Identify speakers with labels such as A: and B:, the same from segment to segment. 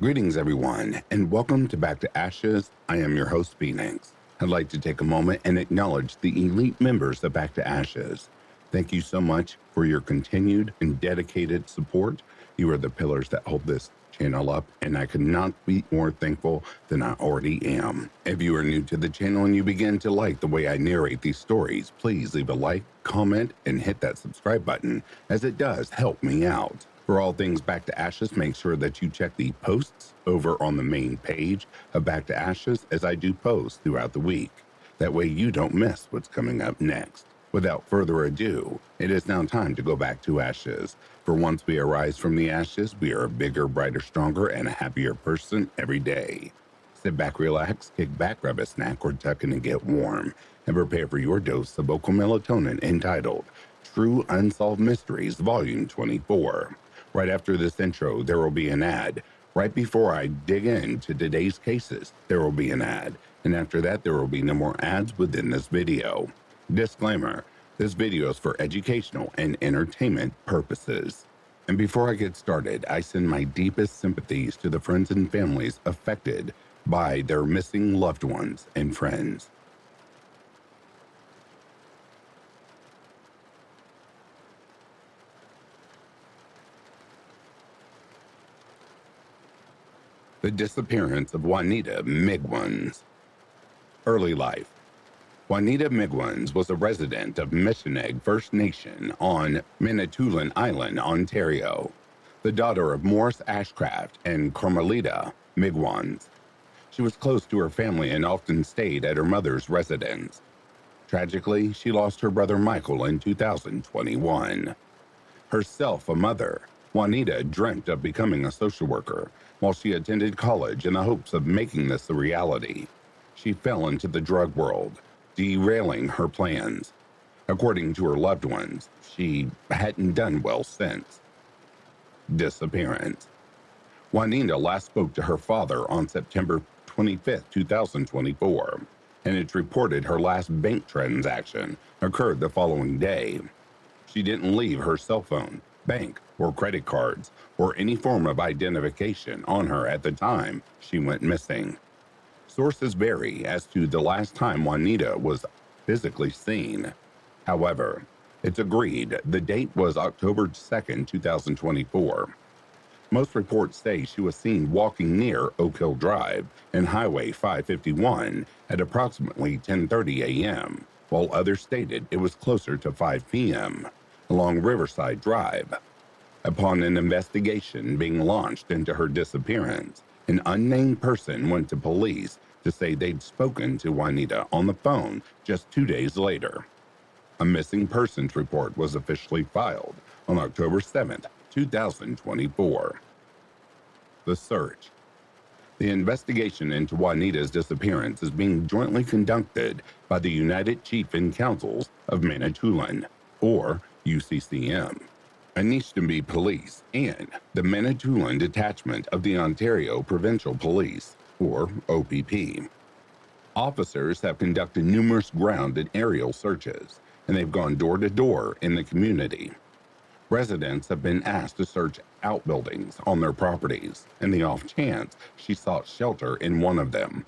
A: Greetings, everyone, and welcome to Back to Ashes. I am your host, Phoenix. I'd like to take a moment and acknowledge the elite members of Back to Ashes. Thank you so much for your continued and dedicated support. You are the pillars that hold this channel up, and I could not be more thankful than I already am. If you are new to the channel and you begin to like the way I narrate these stories, please leave a like, comment, and hit that subscribe button, as it does help me out. For all things Back to Ashes, make sure that you check the posts over on the main page of Back to Ashes, as I do post throughout the week. That way you don't miss what's coming up next. Without further ado, it is now time to go back to ashes. For once we arise from the ashes, we are a bigger, brighter, stronger, and a happier person every day. Sit back, relax, kick back, grab a snack, or tuck in and get warm, and prepare for your dose of vocal melatonin entitled True Unsolved Mysteries, Vol.24. Right after this intro, there will be an ad. Right before I dig into today's cases, there will be an ad. And after that, there will be no more ads within this video. Disclaimer, this video is for educational and entertainment purposes. And before I get started, I send my deepest sympathies to the friends and families affected by their missing loved ones and friends. The disappearance of Juanita Migwans. Early life. Juanita Migwans was a resident of Mishineg First Nation on Manitoulin Island, Ontario, the daughter of Morris Ashcraft and Carmelita Migwans. She was close to her family and often stayed at her mother's residence. Tragically, she lost her brother Michael in 2021. Herself a mother, Juanita dreamt of becoming a social worker while she attended college in the hopes of making this a reality. She fell into the drug world, derailing her plans. According to her loved ones, she hadn't done well since. Disappearance. Juanita last spoke to her father on September 25, 2024, and it's reported her last bank transaction occurred the following day. She didn't leave her cell phone, bank, or credit cards, or any form of identification on her at the time she went missing. Sources vary as to the last time Juanita was physically seen. However, it's agreed the date was October 2, 2024. Most reports say she was seen walking near Oak Hill Drive and Highway 551 at approximately 10:30 a.m., while others stated it was closer to 5 p.m. along Riverside Drive. Upon an investigation being launched into her disappearance, an unnamed person went to police to say they'd spoken to Juanita on the phone just 2 days later. A missing persons report was officially filed on October 7, 2024. The search. The investigation into Juanita's disappearance is being jointly conducted by the United Chief and Councils of Manitoulin, or UCCM, Anishinaabe Police, and the Manitoulin Detachment of the Ontario Provincial Police, or OPP. Officers have conducted numerous ground and aerial searches, and they've gone door to door in the community. Residents have been asked to search outbuildings on their properties, and the off chance she sought shelter in one of them.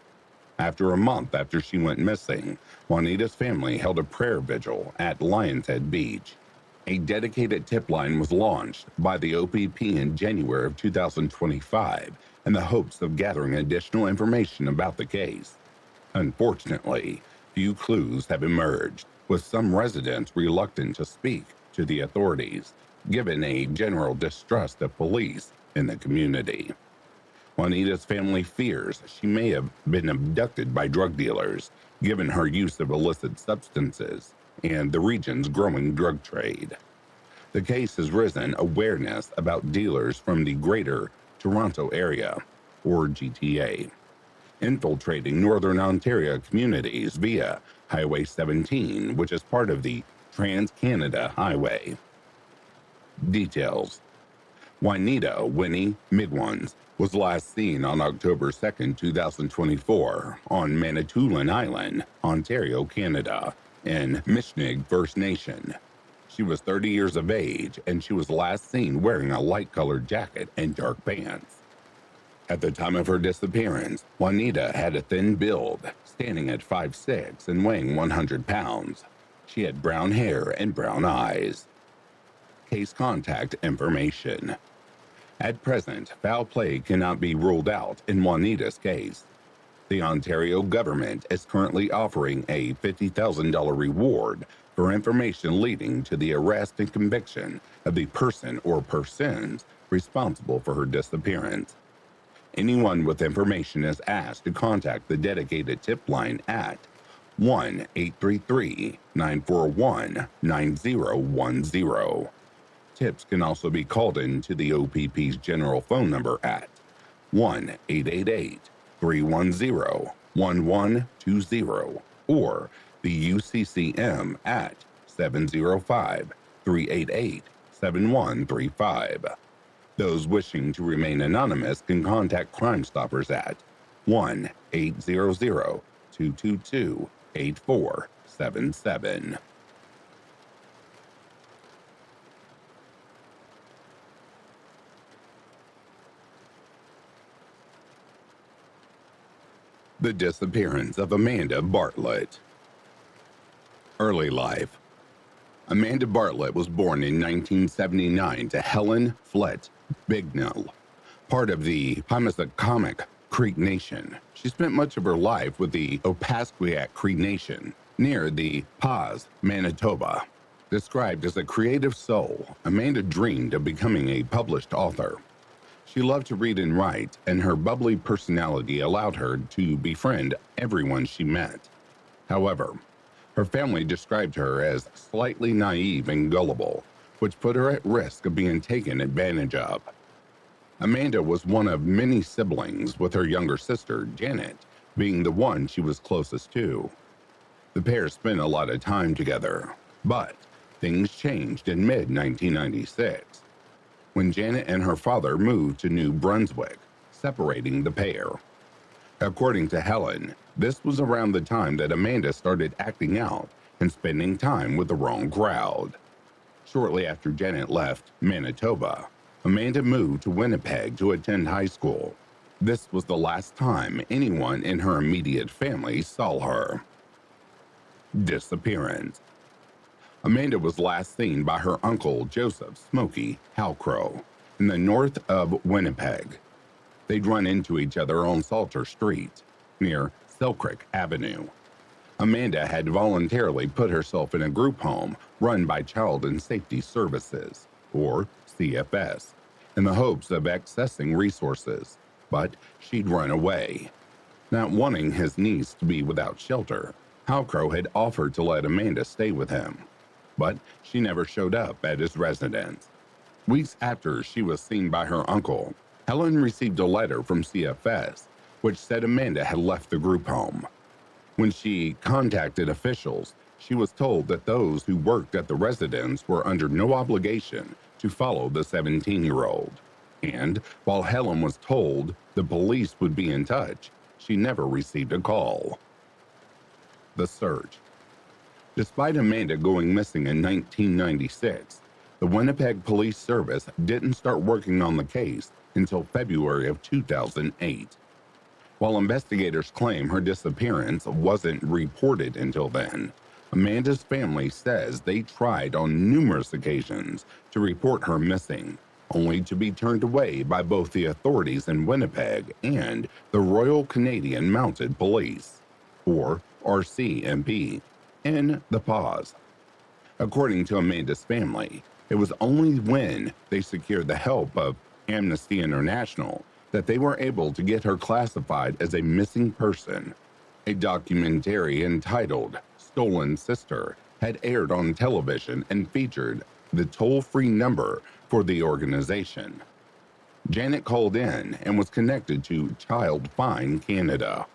A: After a month after she went missing, Juanita's family held a prayer vigil at Lion's Head Beach. A dedicated tip line was launched by the OPP in January of 2025 in the hopes of gathering additional information about the case. Unfortunately, few clues have emerged, with some residents reluctant to speak to the authorities, given a general distrust of police in the community. Juanita's family fears she may have been abducted by drug dealers, given her use of illicit substances and the region's growing drug trade. The case has risen awareness about dealers from the Greater Toronto Area, or GTA, infiltrating Northern Ontario communities via Highway 17, which is part of the Trans-Canada Highway. Details. Juanita Winnie Migwans was last seen on October 2, 2024 on Manitoulin Island, Ontario, Canada, in Mishineg First Nation. She was 30 years of age, and she was last seen wearing a light-colored jacket and dark pants. At the time of her disappearance, Juanita had a thin build, standing at 5'6" and weighing 100 pounds. She had brown hair and brown eyes. Case contact information. At present, foul play cannot be ruled out in Juanita's case. The Ontario government is currently offering a $50,000 reward for information leading to the arrest and conviction of the person or persons responsible for her disappearance. Anyone with information is asked to contact the dedicated tip line at 1-833-941-9010. Tips can also be called in to the OPP's general phone number at 1-888-310-1120 or the UCCM at 705-388-7135. Those wishing to remain anonymous can contact Crime Stoppers at 1-800-222-8477. The disappearance of Amanda Bartlett. Early life. Amanda Bartlett was born in 1979 to Helen Flett Bignell, part of the Pismacomic Creek Nation. She spent much of her life with the Opaskwayak Cree Nation near the Pas, Manitoba. Described as a creative soul, Amanda dreamed of becoming a published author. She loved to read and write, and her bubbly personality allowed her to befriend everyone she met. However, her family described her as slightly naive and gullible, which put her at risk of being taken advantage of. Amanda was one of many siblings, with her younger sister, Janet, being the one she was closest to. The pair spent a lot of time together, but things changed in mid-1996, when Janet and her father moved to New Brunswick, separating the pair. According to Helen, this was around the time that Amanda started acting out and spending time with the wrong crowd. Shortly after Janet left Manitoba, Amanda moved to Winnipeg to attend high school. This was the last time anyone in her immediate family saw her. Disappearance. Amanda was last seen by her uncle Joseph Smokey Halcrow in the north of Winnipeg. They'd run into each other on Salter Street, near Selkirk Avenue. Amanda had voluntarily put herself in a group home run by Child and Safety Services, or CFS, in the hopes of accessing resources, but she'd run away. Not wanting his niece to be without shelter, Halcrow had offered to let Amanda stay with him, but she never showed up at his residence. Weeks after she was seen by her uncle, Helen received a letter from CFS, which said Amanda had left the group home. When she contacted officials, she was told that those who worked at the residence were under no obligation to follow the 17-year-old. And while Helen was told the police would be in touch, she never received a call. The search. Despite Amanda going missing in 1996, the Winnipeg Police Service didn't start working on the case until February of 2008. While investigators claim her disappearance wasn't reported until then, Amanda's family says they tried on numerous occasions to report her missing, only to be turned away by both the authorities in Winnipeg and the Royal Canadian Mounted Police, or RCMP, in the Pas. According to Amanda's family, it was only when they secured the help of Amnesty International that they were able to get her classified as a missing person. A documentary entitled Stolen Sister had aired on television and featured the toll-free number for the organization. Janet called in and was connected to Child Find Canada.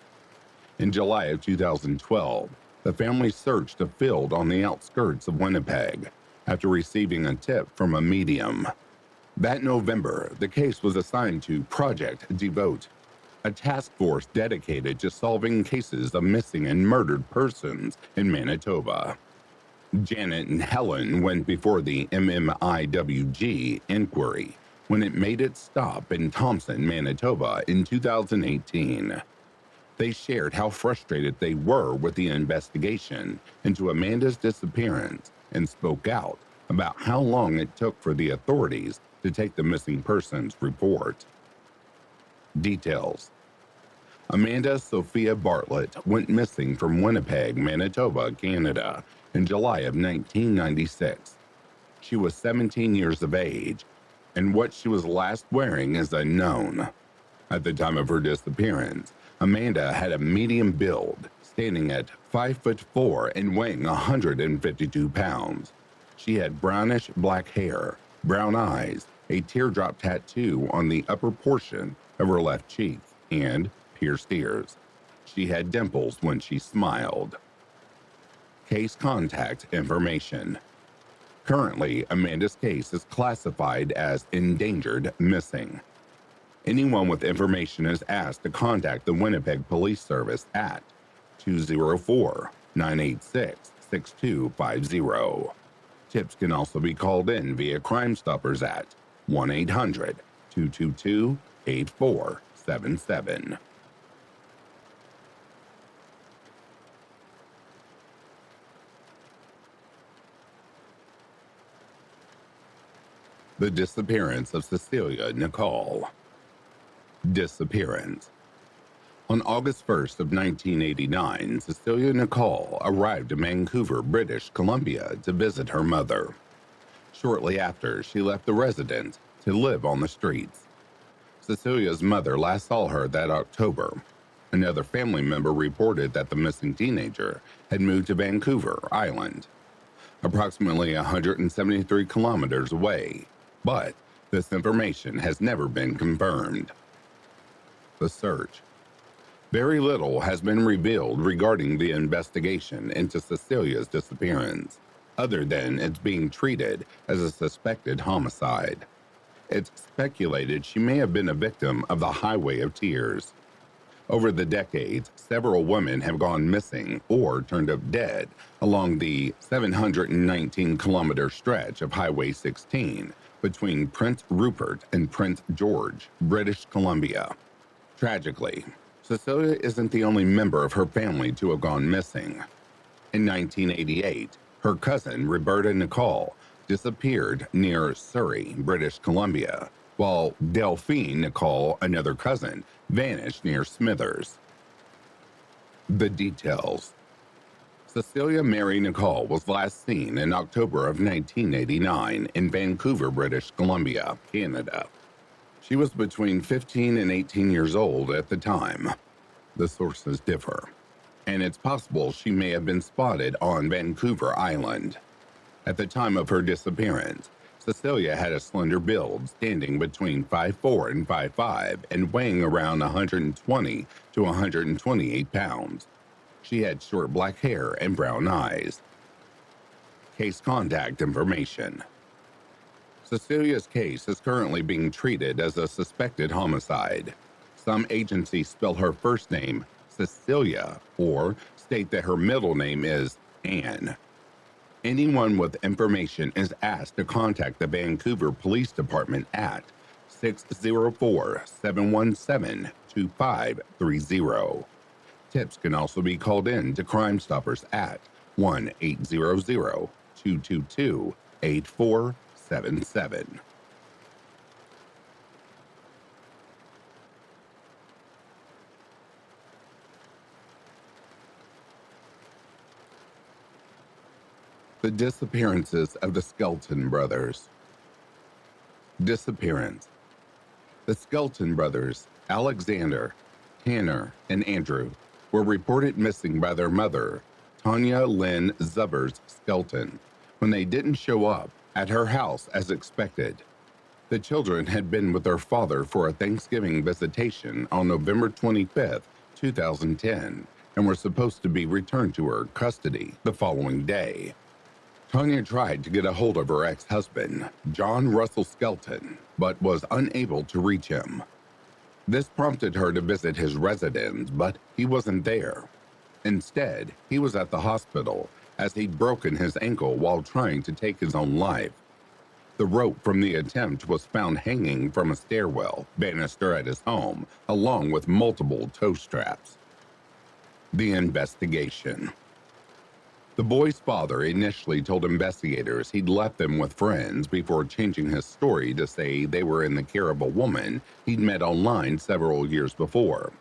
A: In July of 2012, the family searched a field on the outskirts of Winnipeg after receiving a tip from a medium. That November, the case was assigned to Project Devote, a task force dedicated to solving cases of missing and murdered persons in Manitoba. Janet and Helen went before the MMIWG inquiry, when it made its stop in Thompson, Manitoba in 2018. They shared how frustrated they were with the investigation into Amanda's disappearance and spoke out about how long it took for the authorities to take the missing persons report. Details: Amanda Sophia Bartlett went missing from Winnipeg, Manitoba, Canada, in July of 1996. She was 17 years of age, and what she was last wearing is unknown. At the time of her disappearance, Amanda had a medium build, standing at 5'4" and weighing 152 pounds. She had brownish black hair, brown eyes, a teardrop tattoo on the upper portion of her left cheek, and pierced ears. She had dimples when she smiled. Case contact information. Currently, Amanda's case is classified as endangered missing. Anyone with information is asked to contact the Winnipeg Police Service at 204-986-6250. Tips can also be called in via Crime Stoppers at 1-800-222-8477. The disappearance of Cecilia Nicole. Disappearance. On August 1st of 1989, Cecilia Nicole arrived in Vancouver, British Columbia to visit her mother. Shortly after, she left the residence to live on the streets. Cecilia's mother last saw her that October. Another family member reported that the missing teenager had moved to Vancouver Island, approximately 173 kilometers away, but this information has never been confirmed. The search. Very little has been revealed regarding the investigation into Cecilia's disappearance, other than it's being treated as a suspected homicide. It's speculated she may have been a victim of the Highway of Tears. Over the decades, several women have gone missing or turned up dead along the 719-kilometer stretch of Highway 16 between Prince Rupert and Prince George, British Columbia. Tragically, Cecilia isn't the only member of her family to have gone missing. In 1988, her cousin, Roberta Nicole, disappeared near Surrey, British Columbia, while Delphine Nicole, another cousin, vanished near Smithers. The details. Cecilia Mary Nicole was last seen in October of 1989 in Vancouver, British Columbia, Canada. She was between 15 and 18 years old at the time. The sources differ, and it's possible she may have been spotted on Vancouver Island. At the time of her disappearance, Cecilia had a slender build, standing between 5'4" and 5'5", and weighing around 120 to 128 pounds. She had short black hair and brown eyes. Case contact information. Cecilia's case is currently being treated as a suspected homicide. Some agencies spell her first name Cecilia or state that her middle name is Anne. Anyone with information is asked to contact the Vancouver Police Department at 604-717-2530. Tips can also be called in to Crime Stoppers at 1-800-222-8477. The disappearances of the Skelton brothers. Disappearance. The Skelton brothers, Alexander, Tanner, and Andrew, were reported missing by their mother, Tanya Lynn Zubbers Skelton, when they didn't show up at her house as expected. The children had been with their father for a Thanksgiving visitation on November 25, 2010, and were supposed to be returned to her custody the following day. Tanya tried to get a hold of her ex-husband, John Russell Skelton, but was unable to reach him. This prompted her to visit his residence, but he wasn't there. Instead, he was at the hospital as he'd broken his ankle while trying to take his own life. The rope from the attempt was found hanging from a stairwell banister at his home, along with multiple toe straps. The investigation. The boy's father initially told investigators he'd left them with friends before changing his story to say they were in the care of a woman he'd met online several years before.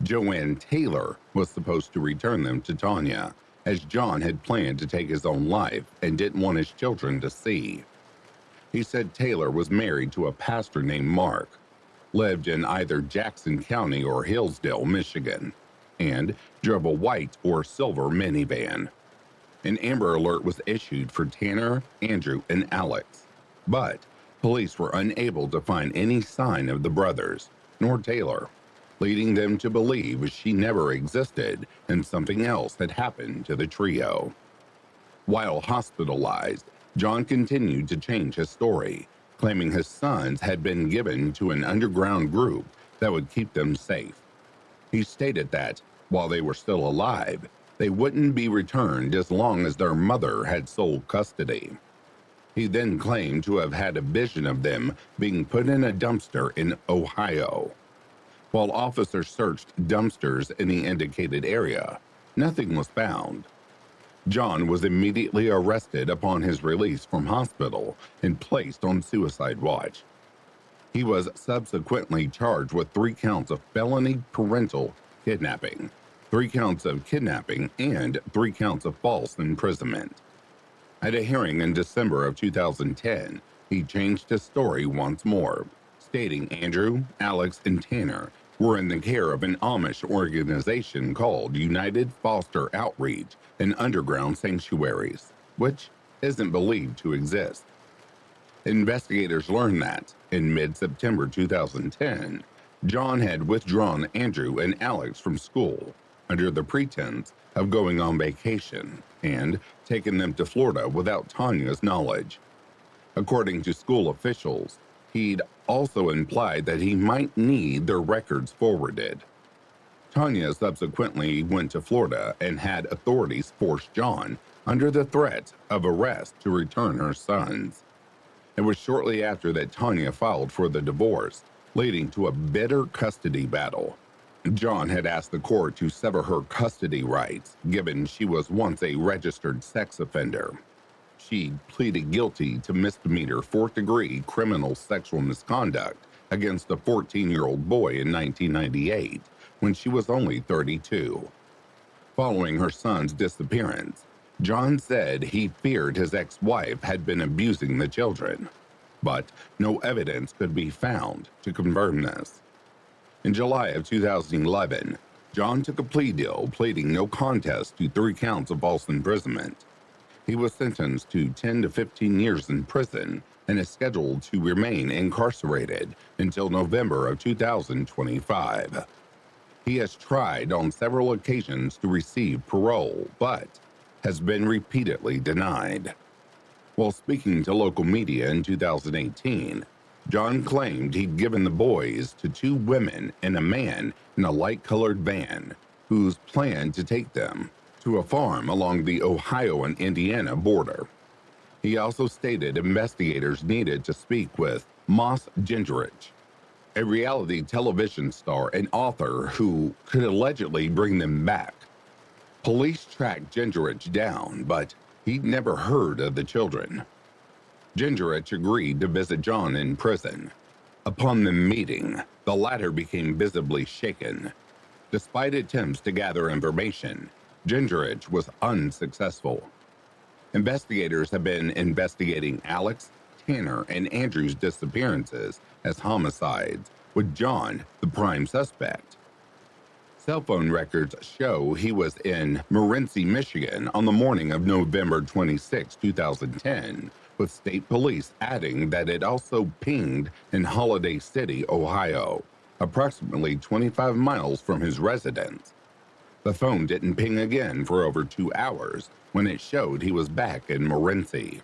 A: Joanne Taylor was supposed to return them to Tanya, as John had planned to take his own life and didn't want his children to see. He said Taylor was married to a pastor named Mark, lived in either Jackson County or Hillsdale, Michigan, and drove a white or silver minivan. An Amber Alert was issued for Tanner, Andrew, and Alex, but police were unable to find any sign of the brothers, nor Taylor, leading them to believe she never existed and something else had happened to the trio. While hospitalized, John continued to change his story, claiming his sons had been given to an underground group that would keep them safe. He stated that, while they were still alive, they wouldn't be returned as long as their mother had sole custody. He then claimed to have had a vision of them being put in a dumpster in Ohio. While officers searched dumpsters in the indicated area, nothing was found. John was immediately arrested upon his release from hospital and placed on suicide watch. He was subsequently charged with 3 counts of felony parental kidnapping, 3 counts of kidnapping, and 3 counts of false imprisonment. At a hearing in December of 2010, he changed his story once more, stating Andrew, Alex, and Tanner were in the care of an Amish organization called United Foster Outreach and Underground Sanctuaries, which isn't believed to exist. Investigators learned that, in mid-September 2010, John had withdrawn Andrew and Alex from school under the pretense of going on vacation and taken them to Florida without Tanya's knowledge. According to school officials, he'd also implied that he might need their records forwarded. Tanya subsequently went to Florida and had authorities force John, under the threat of arrest, to return her sons. It was shortly after that Tanya filed for the divorce, leading to a bitter custody battle. John had asked the court to sever her custody rights, given she was once a registered sex offender. She pleaded guilty to misdemeanor 4th-degree criminal sexual misconduct against a 14-year-old boy in 1998, when she was only 32. Following her son's disappearance, John said he feared his ex-wife had been abusing the children, but no evidence could be found to confirm this. In July of 2011, John took a plea deal pleading no contest to 3 counts of false imprisonment. He was sentenced to 10 to 15 years in prison and is scheduled to remain incarcerated until November of 2025. He has tried on several occasions to receive parole, but has been repeatedly denied. While speaking to local media in 2018, John claimed he'd given the boys to 2 women and a man in a light-colored van whose planned to take them to a farm along the Ohio and Indiana border. He also stated investigators needed to speak with Moss Gingerich, a reality television star and author who could allegedly bring them back. Police tracked Gingerich down, but he'd never heard of the children. Gingerich agreed to visit John in prison. Upon the meeting, the latter became visibly shaken. Despite attempts to gather information, Gingerich was unsuccessful. Investigators have been investigating Alex, Tanner, and Andrew's disappearances as homicides, with John the prime suspect. Cell phone records show he was in Morenci, Michigan on the morning of November 26, 2010, with state police adding that it also pinged in Holiday City, Ohio, approximately 25 miles from his residence. The phone didn't ping again for over 2 hours when it showed he was back in Morenci.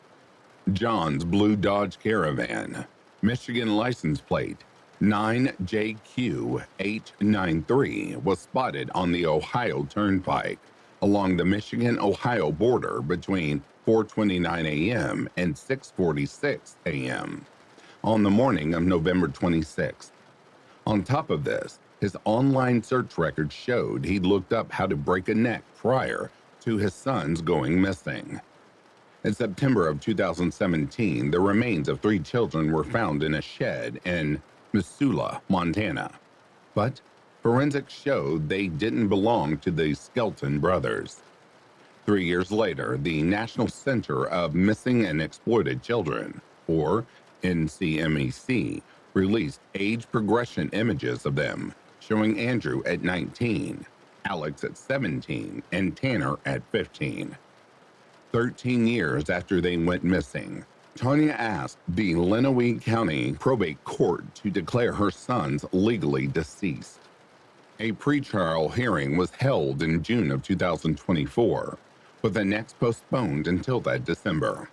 A: John's blue Dodge Caravan, Michigan license plate 9JQ893, was spotted on the Ohio Turnpike along the Michigan-Ohio border between 4:29 a.m. and 6:46 a.m. on the morning of November 26th. On top of this, his online search record showed he'd looked up how to break a neck prior to his sons going missing. In September of 2017, the remains of 3 children were found in a shed in Missoula, Montana. But forensics showed they didn't belong to the Skelton brothers. 3 years later, the National Center of Missing and Exploited Children, or NCMEC, released age progression images of them, showing Andrew at 19, Alex at 17, and Tanner at 15. 13 years after they went missing, Tanya asked the Lenawee County Probate Court to declare her sons legally deceased. A pretrial hearing was held in June of 2024, with the next postponed until that December.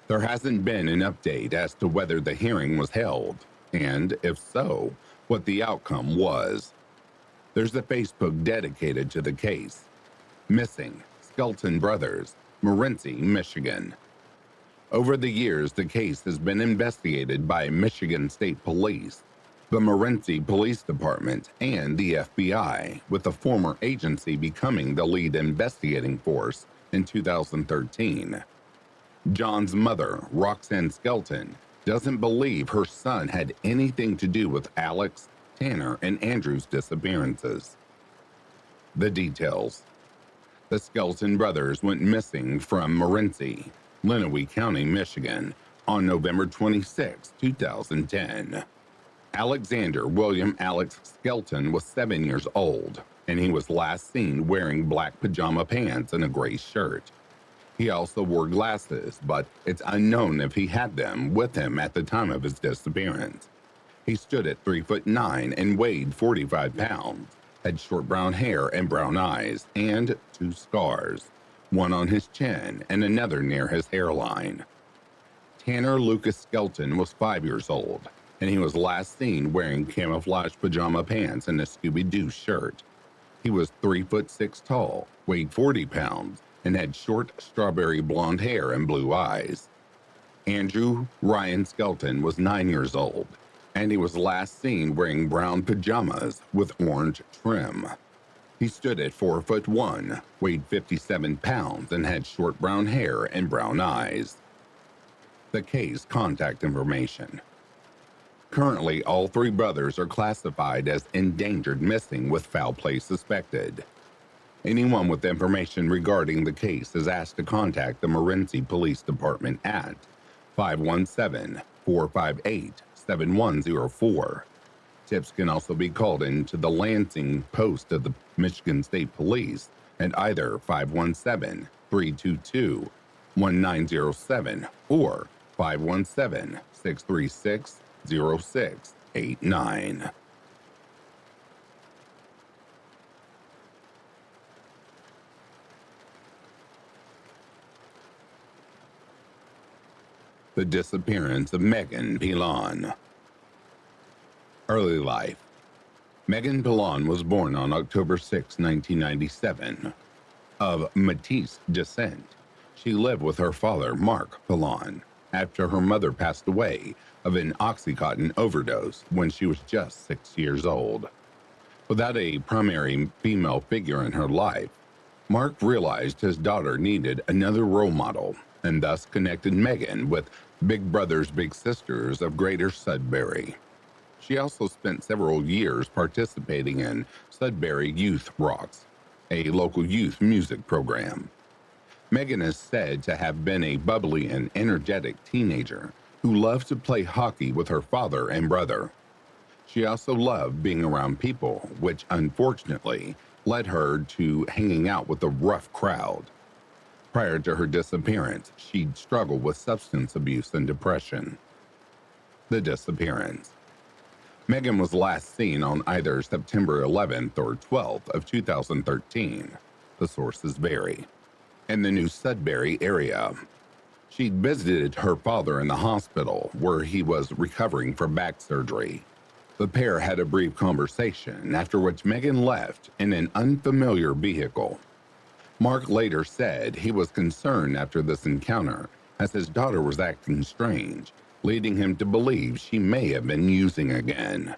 A: There hasn't been an update as to whether the hearing was held, and if so, what the outcome was. There's a Facebook dedicated to the case. Missing Skelton Brothers, Morenci, Michigan. Over the years, the case has been investigated by Michigan State Police, the Morenci Police Department, and the FBI, with the former agency becoming the lead investigating force in 2013. John's mother, Roxanne Skelton, doesn't believe her son had anything to do with Alex, Tanner, and Andrew's disappearances. The details. The Skelton brothers went missing from Morenci, Lenawee County, Michigan, on November 26, 2010. Alexander William Alex Skelton was 7 years old, and he was last seen wearing black pajama pants and a gray shirt. He also wore glasses, but it's unknown if he had them with him at the time of his disappearance. He stood at 3'9" and weighed 45 pounds, had short brown hair and brown eyes, and 2 scars, one on his chin and another near his hairline. Tanner Lucas Skelton was 5 years old, and he was last seen wearing camouflage pajama pants and a Scooby-Doo shirt. He was 3'6" tall, weighed 40 pounds, and had short strawberry blonde hair and blue eyes. Andrew Ryan Skelton was 9 years old, and he was last seen wearing brown pajamas with orange trim. He stood at 4'1", weighed 57 pounds, and had short brown hair and brown eyes. The case contact information. Currently, all 3 brothers are classified as endangered missing with foul play suspected. Anyone with information regarding the case is asked to contact the Morenci Police Department at 517-458-7104. Tips can also be called in to the Lansing Post of the Michigan State Police at either 517-322-1907 or 517-636-0689. The disappearance of Megan Pilon. Early life. Megan Pilon was born on October 6, 1997. Of Métis descent, she lived with her father, Mark Pilon, after her mother passed away of an Oxycontin overdose when she was just 6 years old. Without a primary female figure in her life, Mark realized his daughter needed another role model and thus connected Megan with Big Brothers Big Sisters of Greater Sudbury. She also spent several years participating in Sudbury Youth Rocks, a local youth music program. Megan is said to have been a bubbly and energetic teenager who loved to play hockey with her father and brother. She also loved being around people, which unfortunately led her to hanging out with a rough crowd. Prior to her disappearance, she'd struggled with substance abuse and depression. The disappearance. Megan was last seen on either September 11th or 12th of 2013. The sources vary. In the New Sudbury area. She'd visited her father in the hospital where he was recovering from back surgery. The pair had a brief conversation, after which Megan left in an unfamiliar vehicle. Mark later said he was concerned after this encounter, as his daughter was acting strange, leading him to believe she may have been using again.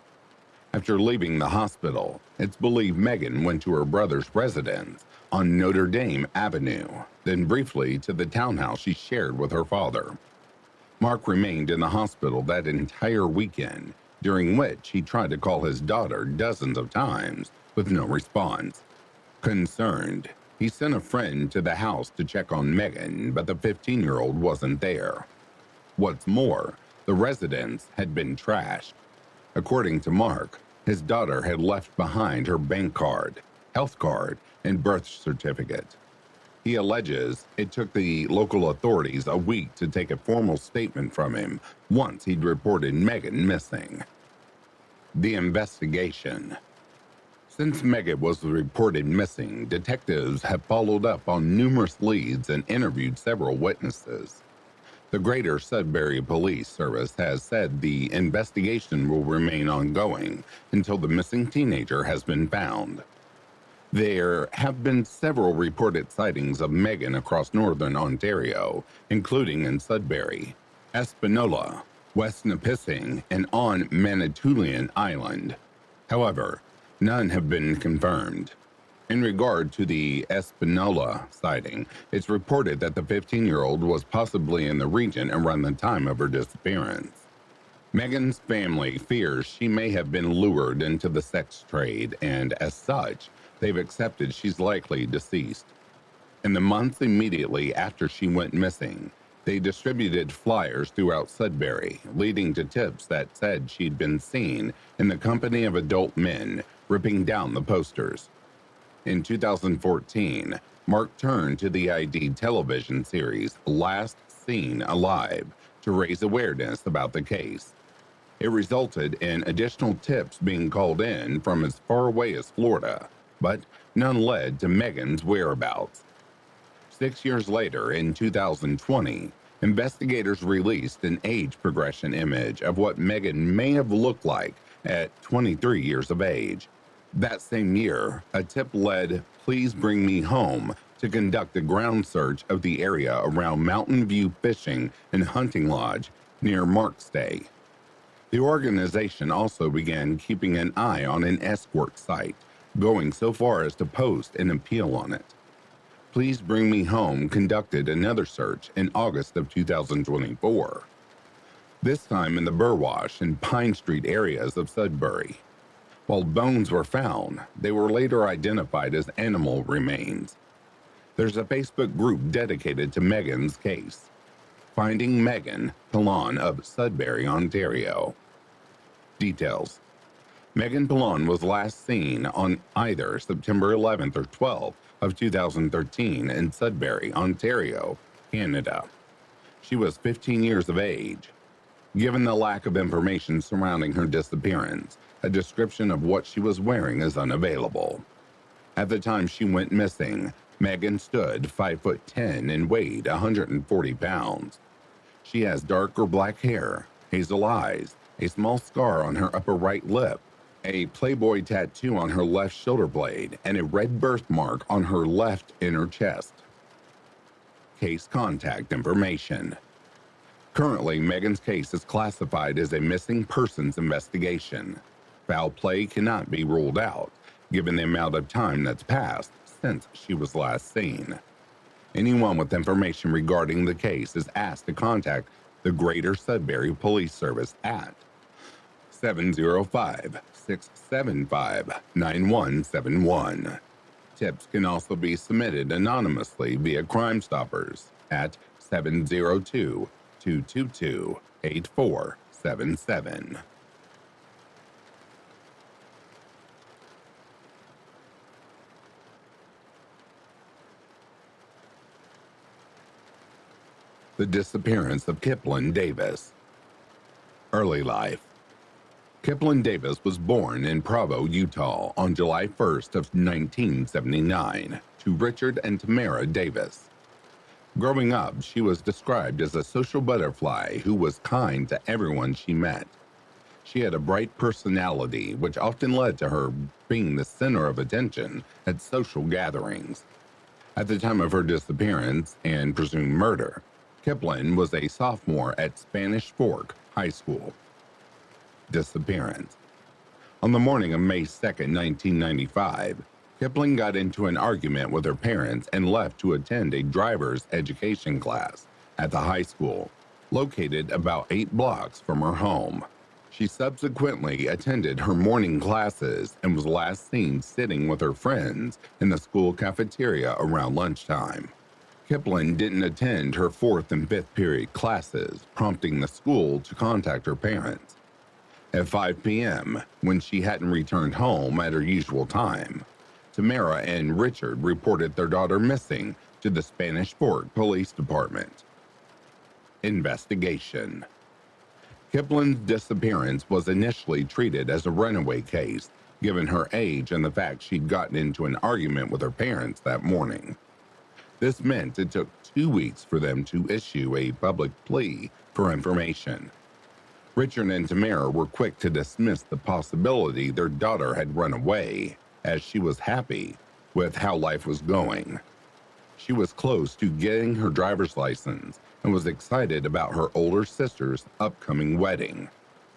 A: After leaving the hospital, it's believed Megan went to her brother's residence on Notre Dame Avenue, then briefly to the townhouse she shared with her father. Mark remained in the hospital that entire weekend, during which he tried to call his daughter dozens of times with no response. Concerned, he sent a friend to the house to check on Megan, but the 15-year-old wasn't there. What's more, the residence had been trashed. According to Mark, his daughter had left behind her bank card, health card, and birth certificate. He alleges it took the local authorities a week to take a formal statement from him once he'd reported Megan missing. The investigation. Since Megan was reported missing, detectives have followed up on numerous leads and interviewed several witnesses. The Greater Sudbury Police Service has said the investigation will remain ongoing until the missing teenager has been found. There have been several reported sightings of Megan across northern Ontario, including in Sudbury, Espanola, West Nipissing, and on Manitoulin Island. However, none have been confirmed. In regard to the Espanola sighting, it's reported that the 15-year-old was possibly in the region around the time of her disappearance. Megan's family fears she may have been lured into the sex trade, and as such, they've accepted she's likely deceased. In the months immediately after she went missing, they distributed flyers throughout Sudbury, leading to tips that said she'd been seen in the company of adult men, ripping down the posters. In 2014, Mark turned to the ID television series Last Seen Alive to raise awareness about the case. It resulted in additional tips being called in from as far away as Florida, but none led to Megan's whereabouts. 6 years later, in 2020, investigators released an age progression image of what Megan may have looked like at 23 years of age. That same year, a tip led Please Bring Me Home to conduct a ground search of the area around Mountain View Fishing and Hunting Lodge near Markstay. The organization also began keeping an eye on an escort site, going so far as to post an appeal on it. Please Bring Me Home conducted another search in August of 2024, this time in the Burwash and Pine Street areas of Sudbury. While bones were found, they were later identified as animal remains. There's a Facebook group dedicated to Megan's case, Finding Megan Pallon of Sudbury, Ontario. Details. Megan Pallon was last seen on either September 11th or 12th of 2013 in Sudbury, Ontario, Canada. She was 15 years of age. Given the lack of information surrounding her disappearance, a description of what she was wearing is unavailable. At the time she went missing, Megan stood 5'10" and weighed 140 pounds. She has dark or black hair, hazel eyes, a small scar on her upper right lip, a Playboy tattoo on her left shoulder blade, and a red birthmark on her left inner chest. Case contact information. Currently, Megan's case is classified as a missing persons investigation. Foul play cannot be ruled out, given the amount of time that's passed since she was last seen. Anyone with information regarding the case is asked to contact the Greater Sudbury Police Service at 705-675-9171. Tips can also be submitted anonymously via Crime Stoppers at 702-222-8477. The disappearance of Kipling Davis. Early life. Kipling Davis was born in Provo, Utah on July 1st of 1979 to Richard and Tamara Davis. Growing up, she was described as a social butterfly who was kind to everyone she met. She had a bright personality, which often led to her being the center of attention at social gatherings. At the time of her disappearance and presumed murder, Kipling was a sophomore at Spanish Fork High School. Disappearance. On the morning of May 2, 1995, Kipling got into an argument with her parents and left to attend a driver's education class at the high school, located about 8 blocks from her home. She subsequently attended her morning classes and was last seen sitting with her friends in the school cafeteria around lunchtime. Kipling didn't attend her 4th and 5th period classes, prompting the school to contact her parents. At 5 p.m., when she hadn't returned home at her usual time, Tamara and Richard reported their daughter missing to the Spanish Fork Police Department. Investigation. Kipling's disappearance was initially treated as a runaway case, given her age and the fact she'd gotten into an argument with her parents that morning. This meant it took 2 weeks for them to issue a public plea for information. Richard and Tamara were quick to dismiss the possibility their daughter had run away, as she was happy with how life was going. She was close to getting her driver's license and was excited about her older sister's upcoming wedding.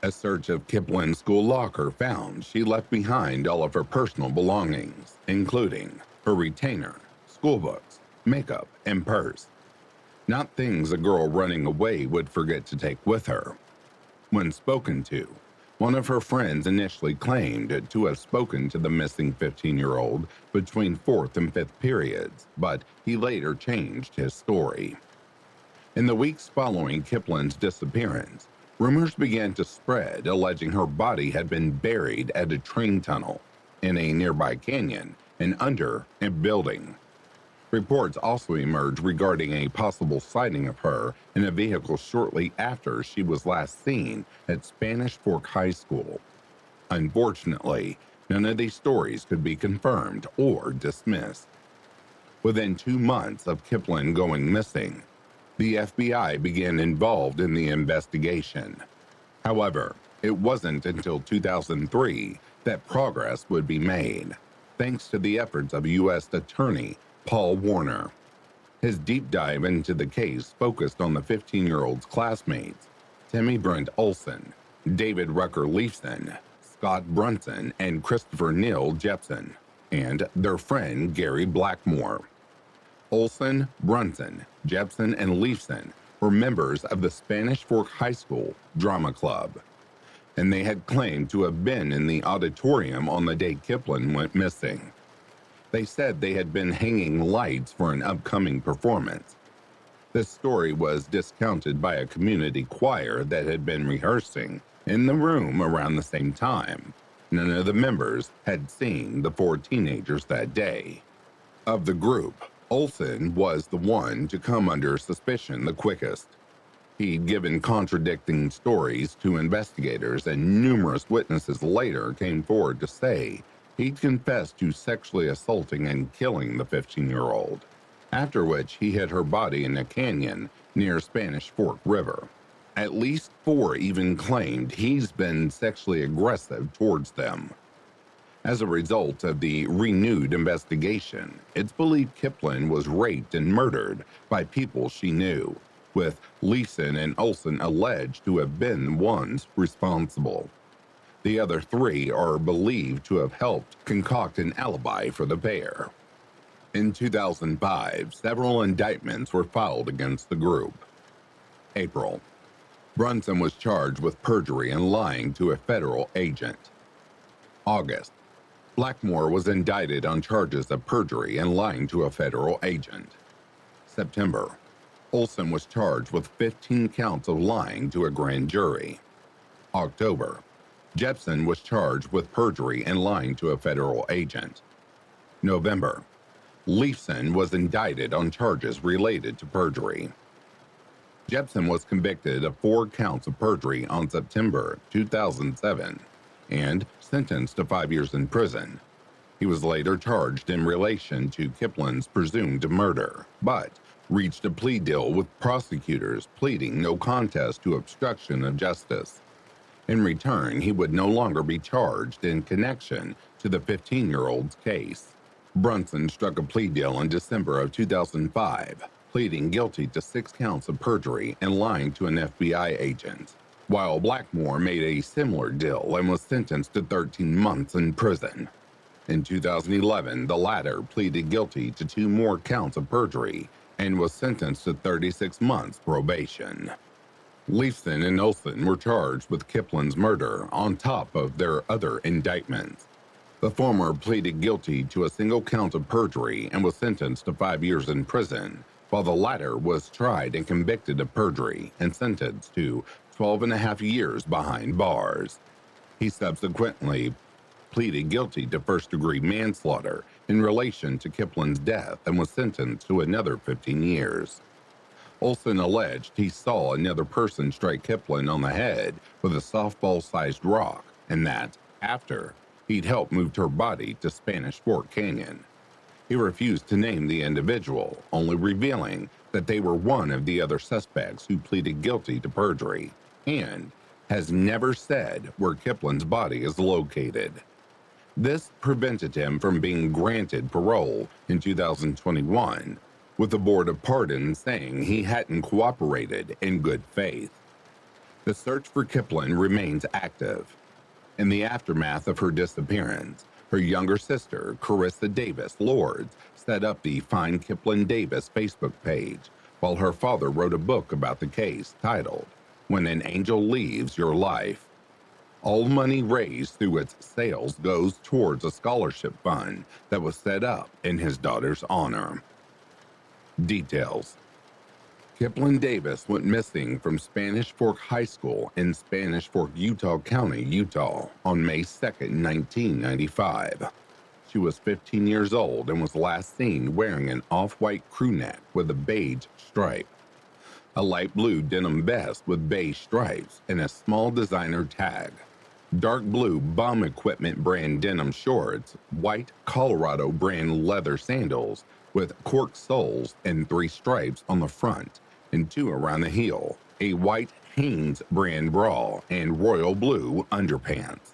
A: A search of Kipling's school locker found she left behind all of her personal belongings, including her retainer, school books, makeup, and purse. Not things a girl running away would forget to take with her. When spoken to, one of her friends initially claimed to have spoken to the missing 15-year-old between 4th and 5th periods, but he later changed his story. In the weeks following Kipling's disappearance, rumors began to spread alleging her body had been buried at a train tunnel, in a nearby canyon, and under a building. Reports also emerged regarding a possible sighting of her in a vehicle shortly after she was last seen at Spanish Fork High School. Unfortunately, none of these stories could be confirmed or dismissed. Within 2 months of Kipling going missing, the FBI began involved in the investigation. However, it wasn't until 2003 that progress would be made, thanks to the efforts of U.S. Attorney Paul Warner. His deep dive into the case focused on the 15-year-old's classmates, Timmy Brent Olson, David Rucker Leifson, Scott Brunson, and Christopher Neil Jepson, and their friend Gary Blackmore. Olson, Brunson, Jepson, and Leifson were members of the Spanish Fork High School Drama Club, and they had claimed to have been in the auditorium on the day Kipling went missing. They said they had been hanging lights for an upcoming performance. This story was discounted by a community choir that had been rehearsing in the room around the same time. None of the members had seen the 4 teenagers that day. Of the group, Olson was the one to come under suspicion the quickest. He'd given contradicting stories to investigators, and numerous witnesses later came forward to say he'd confessed to sexually assaulting and killing the 15-year-old, after which he hid her body in a canyon near Spanish Fork River. At least 4 even claimed he's been sexually aggressive towards them. As a result of the renewed investigation, it's believed Kipling was raped and murdered by people she knew, with Leeson and Olson alleged to have been the ones responsible. The other 3 are believed to have helped concoct an alibi for the pair. In 2005, several indictments were filed against the group. April. Brunson was charged with perjury and lying to a federal agent. August. Blackmore was indicted on charges of perjury and lying to a federal agent. September. Olson was charged with 15 counts of lying to a grand jury. October. Jepson was charged with perjury and lying to a federal agent. November. Leifson was indicted on charges related to perjury. Jepson was convicted of 4 counts of perjury on September 2007 and sentenced to 5 years in prison. He was later charged in relation to Kipling's presumed murder, but reached a plea deal with prosecutors pleading no contest to obstruction of justice. In return, he would no longer be charged in connection to the 15-year-old's case. Brunson struck a plea deal in December of 2005, pleading guilty to 6 counts of perjury and lying to an FBI agent, while Blackmore made a similar deal and was sentenced to 13 months in prison. In 2011, the latter pleaded guilty to 2 more counts of perjury and was sentenced to 36 months probation. Leifson and Olson were charged with Kiplin's murder on top of their other indictments. The former pleaded guilty to a single count of perjury and was sentenced to 5 years in prison, while the latter was tried and convicted of perjury and sentenced to 12.5 years behind bars. He subsequently pleaded guilty to first-degree manslaughter in relation to Kiplin's death and was sentenced to another 15 years. Olson alleged he saw another person strike Kiplin on the head with a softball-sized rock and that, after, he'd helped move her body to Spanish Fork Canyon. He refused to name the individual, only revealing that they were one of the other suspects who pleaded guilty to perjury, and has never said where Kiplin's body is located. This prevented him from being granted parole in 2021, with the Board of Pardons saying he hadn't cooperated in good faith. The search for Kiplin remains active. In the aftermath of her disappearance, her younger sister, Carissa Davis Lords, set up the Find Kiplin Davis Facebook page, while her father wrote a book about the case titled When an Angel Leaves Your Life. All money raised through its sales goes towards a scholarship fund that was set up in his daughter's honor. Details. Kiplin Davis went missing from Spanish Fork High School in Spanish Fork, Utah County, Utah, on May 2, 1995. She was 15 years old and was last seen wearing an off-white crew neck with a beige stripe, a light blue denim vest with beige stripes, and a small designer tag, dark blue Bomb Equipment brand denim shorts, white Colorado brand leather sandals with cork soles and 3 stripes on the front and 2 around the heel, a white Hanes brand bra, and royal blue underpants.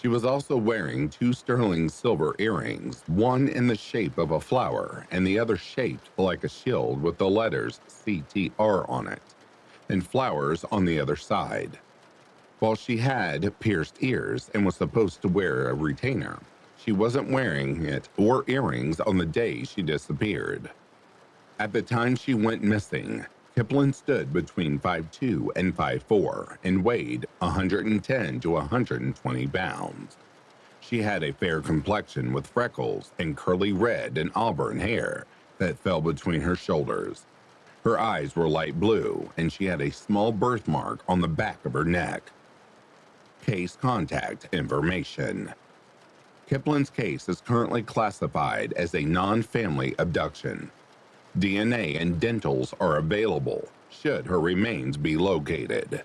A: She was also wearing 2 sterling silver earrings, one in the shape of a flower and the other shaped like a shield with the letters CTR on it, and flowers on the other side. While she had pierced ears and was supposed to wear a retainer, she wasn't wearing it or earrings on the day she disappeared. At the time she went missing, Kiplin stood between 5'2" and 5'4" and weighed 110 to 120 pounds. She had a fair complexion with freckles and curly red and auburn hair that fell between her shoulders. Her eyes were light blue, and she had a small birthmark on the back of her neck. Case contact information. Kiplin's case is currently classified as a non-family abduction. DNA and dentals are available should her remains be located.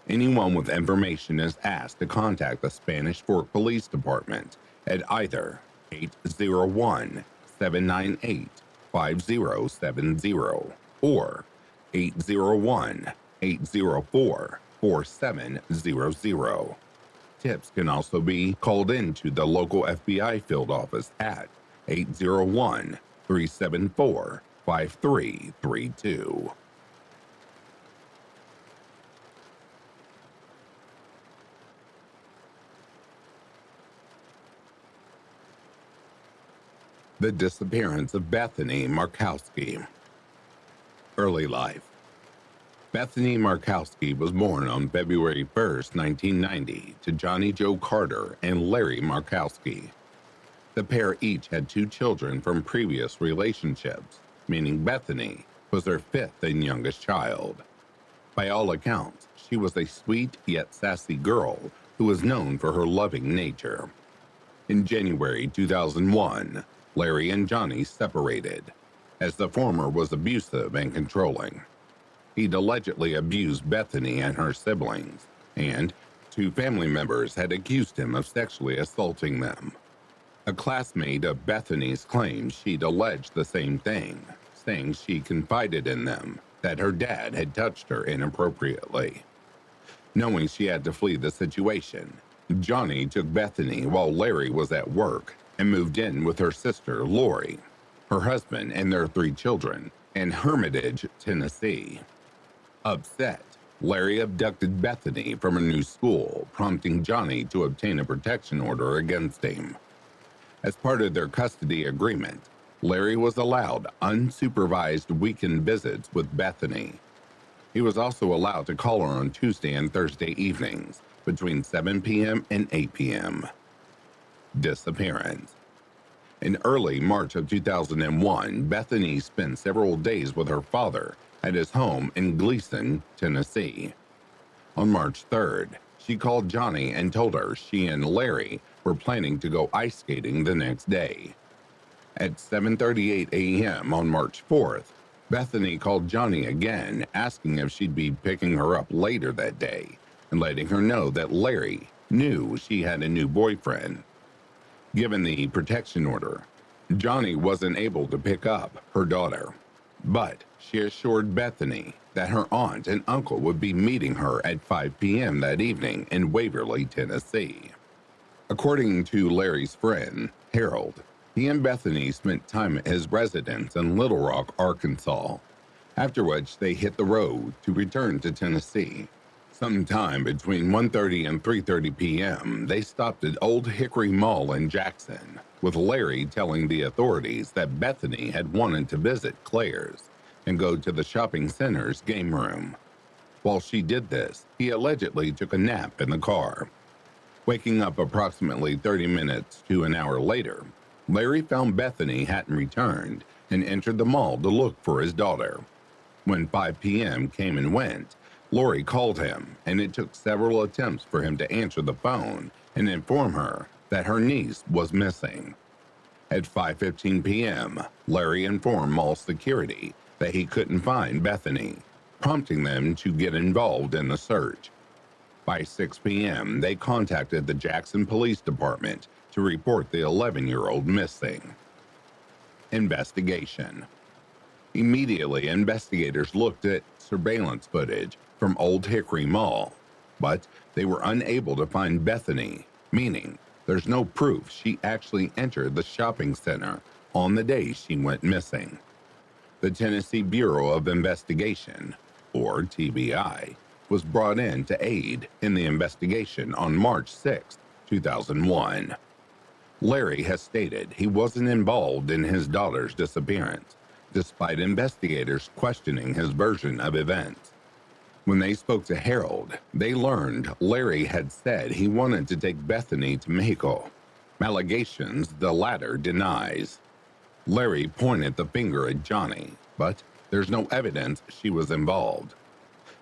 A: Anyone with information is asked to contact the Spanish Fork Police Department at either 801-798-5070 or 801-804-4700. Tips can also be called into the local FBI field office at 801-374-5332. The disappearance of Bethany Markowski. Early life. Bethany Markowski was born on February 1, 1990, to Johnny Joe Carter and Larry Markowski. The pair each had 2 children from previous relationships, meaning Bethany was their 5th and youngest child. By all accounts, she was a sweet yet sassy girl who was known for her loving nature. In January 2001, Larry and Johnny separated, as the former was abusive and controlling. He'd allegedly abused Bethany and her siblings, and 2 family members had accused him of sexually assaulting them. A classmate of Bethany's claimed she'd alleged the same thing, saying she confided in them that her dad had touched her inappropriately. Knowing she had to flee the situation, Johnny took Bethany while Larry was at work and moved in with her sister, Lori, her husband, and their 3 children in Hermitage, Tennessee. Upset, Larry abducted Bethany from a new school, prompting Johnny to obtain a protection order against him. As part of their custody agreement, Larry was allowed unsupervised weekend visits with Bethany. He was also allowed to call her on Tuesday and Thursday evenings between 7 p.m. and 8 p.m. Disappearance. In early March of 2001, Bethany spent several days with her father at his home in Gleason, Tennessee. On March 3rd, she called Johnny and told her she and Larry were planning to go ice skating the next day. At 7:38 a.m. on March 4th, Bethany called Johnny again, asking if she'd be picking her up later that day and letting her know that Larry knew she had a new boyfriend. Given the protection order, Johnny wasn't able to pick up her daughter, but she assured Bethany that her aunt and uncle would be meeting her at 5 p.m. that evening in Waverly, Tennessee. According to Larry's friend, Harold, he and Bethany spent time at his residence in Little Rock, Arkansas, after which they hit the road to return to Tennessee. Sometime between 1:30 and 3:30 p.m., they stopped at Old Hickory Mall in Jackson, with Larry telling the authorities that Bethany had wanted to visit Claire's and go to the shopping center's game room. While she did this, he allegedly took a nap in the car. Waking up approximately 30 minutes to an hour later, Larry found Bethany hadn't returned and entered the mall to look for his daughter. When 5 p.m. came and went, Lori called him, and it took several attempts for him to answer the phone and inform her that her niece was missing. At 5:15 p.m., Larry informed mall security that he couldn't find Bethany, prompting them to get involved in the search. By 6 p.m., they contacted the Jackson Police Department to report the 11-year-old missing. Investigation. Immediately, investigators looked at surveillance footage from Old Hickory Mall, but they were unable to find Bethany, meaning there's no proof she actually entered the shopping center on the day she went missing. The Tennessee Bureau of Investigation, or TBI, was brought in to aid in the investigation on March 6, 2001. Larry has stated he wasn't involved in his daughter's disappearance, despite investigators questioning his version of events. When they spoke to Harold, they learned Larry had said he wanted to take Bethany to Mexico, allegations the latter denies. Larry pointed the finger at Johnny, but there's no evidence she was involved.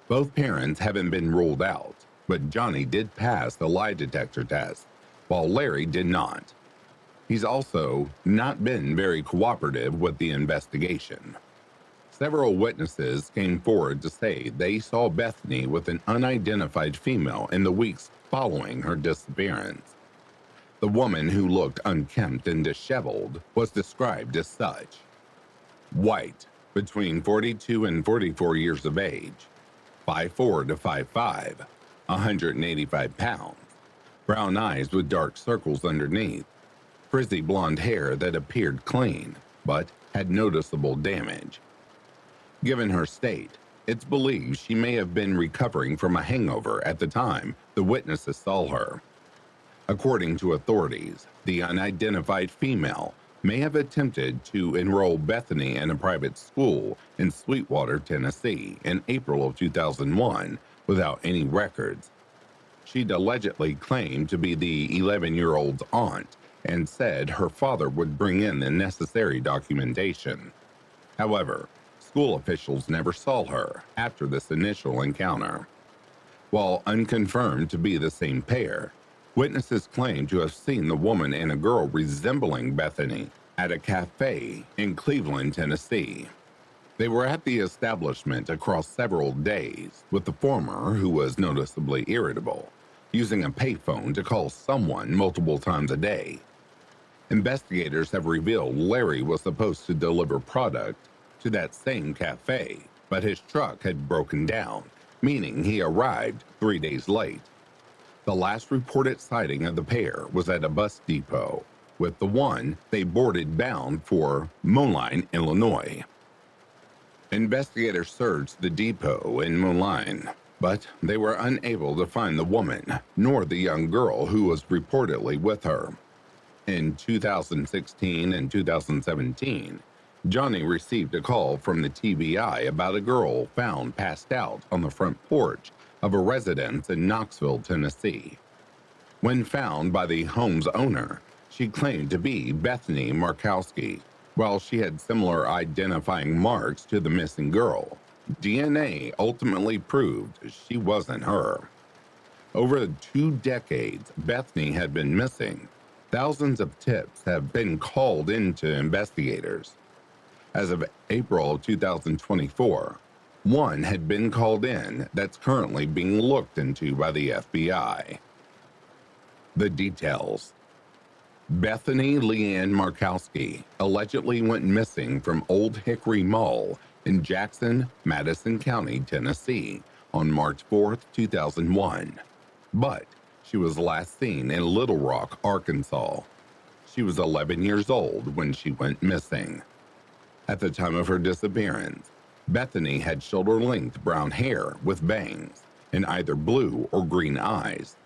A: Both parents haven't been ruled out, but Johnny did pass the lie detector test, while Larry did not. He's also not been very cooperative with the investigation. Several witnesses came forward to say they saw Bethany with an unidentified female in the weeks following her disappearance. The woman, who looked unkempt and disheveled, was described as such: white, between 42 and 44 years of age, 5'4" to 5'5", 185 pounds, brown eyes with dark circles underneath, frizzy blonde hair that appeared clean but had noticeable damage. Given her state, it's believed she may have been recovering from a hangover at the time the witnesses saw her. According to authorities, the unidentified female may have attempted to enroll Bethany in a private school in Sweetwater, Tennessee in April of 2001 without any records. She'd allegedly claimed to be the 11-year-old's aunt and said her father would bring in the necessary documentation. However, school officials never saw her after this initial encounter. While unconfirmed to be the same pair, witnesses claim to have seen the woman and a girl resembling Bethany at a cafe in Cleveland, Tennessee. They were at the establishment across several days, with the former, who was noticeably irritable, using a payphone to call someone multiple times a day. Investigators have revealed Larry was supposed to deliver product to that same cafe, but his truck had broken down, meaning he arrived 3 days late. The last reported sighting of the pair was at a bus depot. with the one they boarded bound for Moline, Illinois. Investigators searched the depot in Moline, but they were unable to find the woman nor the young girl who was reportedly with her. In 2016 and 2017, Johnny received a call from the TBI about a girl found passed out on the front porch of a residence in Knoxville, Tennessee. When found by the home's owner, she claimed to be Bethany Markowski. While she had similar identifying marks to the missing girl, DNA ultimately proved she wasn't her. Over 2 decades Bethany had been missing. Thousands of tips have been called into investigators. As of April of 2024, one had been called in that's currently being looked into by the FBI. The details. Bethany Leanne Markowski allegedly went missing from Old Hickory Mall in Jackson, Madison County, Tennessee on March 4, 2001. But she was last seen in Little Rock, Arkansas. She was 11 years old when she went missing. At the time of her disappearance, Bethany had shoulder-length brown hair with bangs and either blue or green eyes.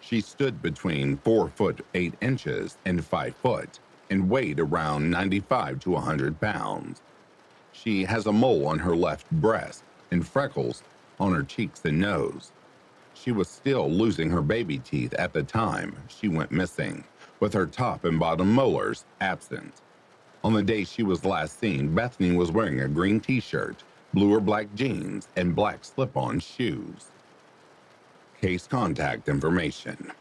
A: She stood between 4 foot 8 inches and 5 foot and weighed around 95 to 100 pounds. She has a mole on her left breast and freckles on her cheeks and nose. She was still losing her baby teeth at the time she went missing, with her top and bottom molars absent. On the day she was last seen, Bethany was wearing a green t-shirt, blue or black jeans, and black slip-on shoes. Case contact information.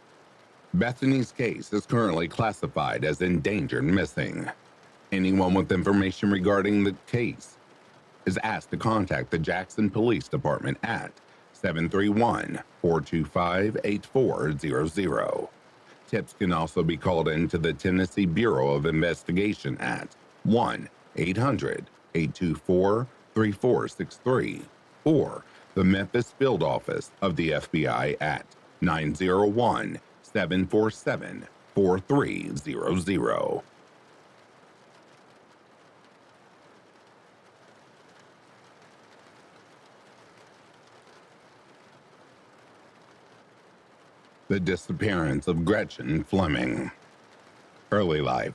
A: Bethany's case is currently classified as endangered missing. Anyone with information regarding the case is asked to contact the Jackson Police Department at 731-425-8400. Tips can also be called in to the Tennessee Bureau of Investigation at 1-800-824-3463 or the Memphis Field Office of the FBI at 901-747-4300. The disappearance of Gretchen Fleming. Early life.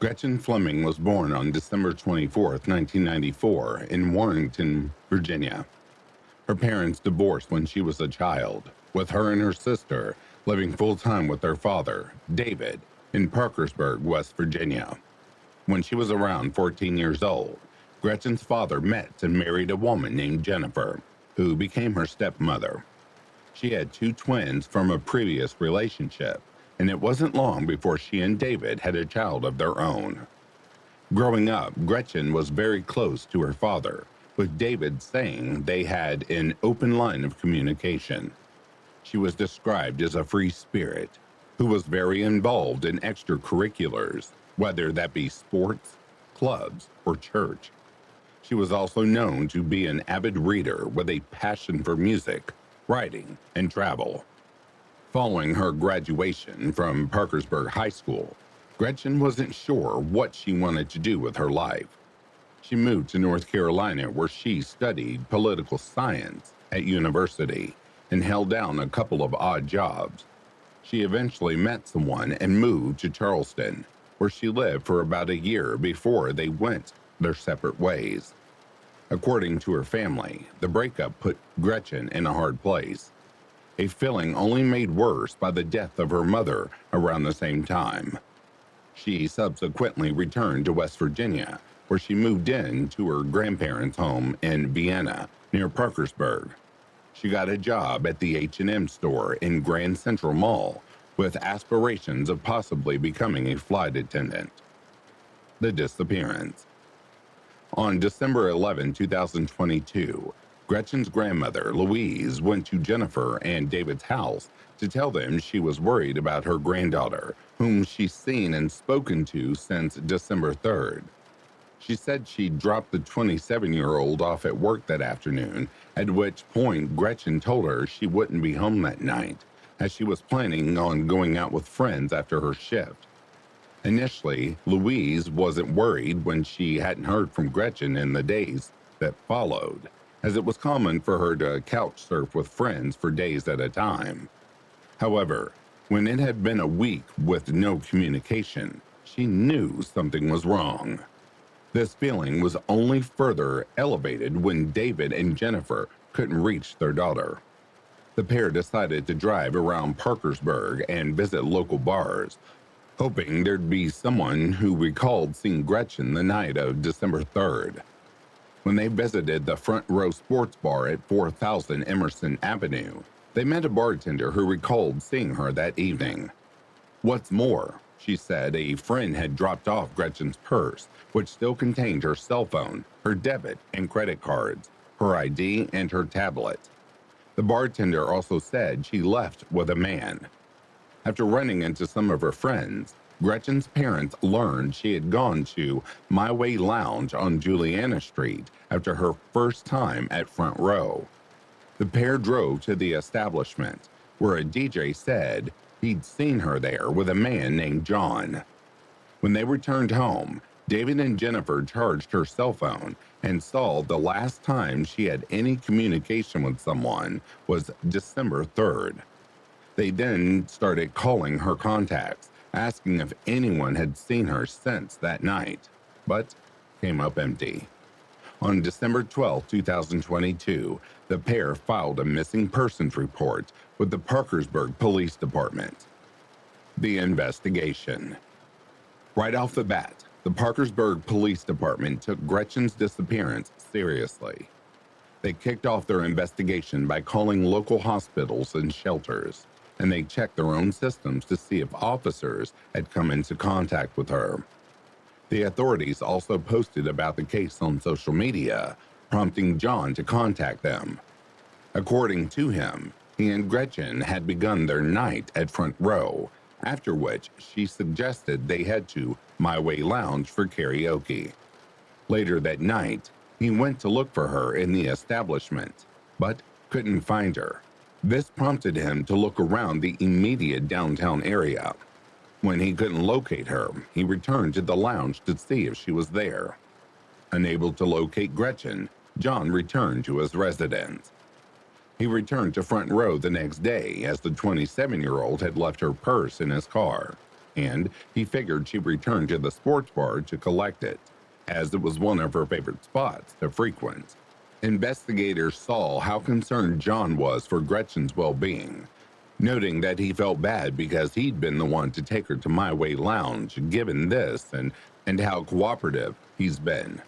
A: Gretchen Fleming was born on December 24, 1994, in Warrenton, Virginia. Her parents divorced when she was a child, with her and her sister living full-time with their father, David, in Parkersburg, West Virginia. When she was around 14 years old, Gretchen's father met and married a woman named Jennifer, who became her stepmother. She had 2 twins from a previous relationship, and it wasn't long before she and David had a child of their own. Growing up, Gretchen was very close to her father, with David saying they had an open line of communication. She was described as a free spirit who was very involved in extracurriculars, whether that be sports, clubs, or church. She was also known to be an avid reader with a passion for music, writing, and travel. Following her graduation from Parkersburg High School, Gretchen wasn't sure what she wanted to do with her life. She moved to North Carolina, where she studied political science at university and held down a couple of odd jobs. She eventually met someone and moved to Charleston, where she lived for about a year before they went their separate ways. According to her family, the breakup put Gretchen in a hard place, a feeling only made worse by the death of her mother around the same time. She subsequently returned to West Virginia, where she moved in to her grandparents' home in Vienna, near Parkersburg. She got a job at the H&M store in Grand Central Mall, with aspirations of possibly becoming a flight attendant. The disappearance. On December 11, 2022, Gretchen's grandmother, Louise, went to Jennifer and David's house to tell them she was worried about her granddaughter, whom she's seen and spoken to since December 3rd. She said she dropped the 27-year-old off at work that afternoon, at which point Gretchen told her she wouldn't be home that night, as she was planning on going out with friends after her shift. Initially, Louise wasn't worried when she hadn't heard from Gretchen in the days that followed, as it was common for her to couch surf with friends for days at a time. However, when it had been a week with no communication, she knew something was wrong. This feeling was only further elevated when David and Jennifer couldn't reach their daughter. The pair decided to drive around Parkersburg and visit local bars, hoping there'd be someone who recalled seeing Gretchen the night of December 3rd. When they visited the Front Row Sports Bar at 4000 Emerson Avenue, they met a bartender who recalled seeing her that evening. What's more, she said a friend had dropped off Gretchen's purse, which still contained her cell phone, her debit and credit cards, her ID, and her tablet. The bartender also said she left with a man. After running into some of her friends, Gretchen's parents learned she had gone to My Way Lounge on Juliana Street after her first time at Front Row. The pair drove to the establishment, where a DJ said he'd seen her there with a man named John. When they returned home, David and Jennifer charged her cell phone and saw the last time she had any communication with someone was December 3rd. They then started calling her contacts, asking if anyone had seen her since that night, but came up empty. On December 12, 2022, the pair filed a missing persons report with the Parkersburg Police Department. The investigation. Right off the bat, the Parkersburg Police Department took Gretchen's disappearance seriously. They kicked off their investigation by calling local hospitals and shelters, and they checked their own systems to see if officers had come into contact with her. The authorities also posted about the case on social media, prompting John to contact them. According to him, he and Gretchen had begun their night at Front Row, after which she suggested they head to My Way Lounge for karaoke. Later that night, he went to look for her in the establishment, but couldn't find her. This prompted him to look around the immediate downtown area. When he couldn't locate her, he returned to the lounge to see if she was there. Unable to locate Gretchen, John returned to his residence. He returned to Front Row the next day as the 27-year-old had left her purse in his car, and he figured she'd return to the sports bar to collect it, as it was one of her favorite spots to frequent. Investigators saw how concerned John was for Gretchen's well-being, noting that he felt bad because he'd been the one to take her to My Way Lounge given this and how cooperative he's been.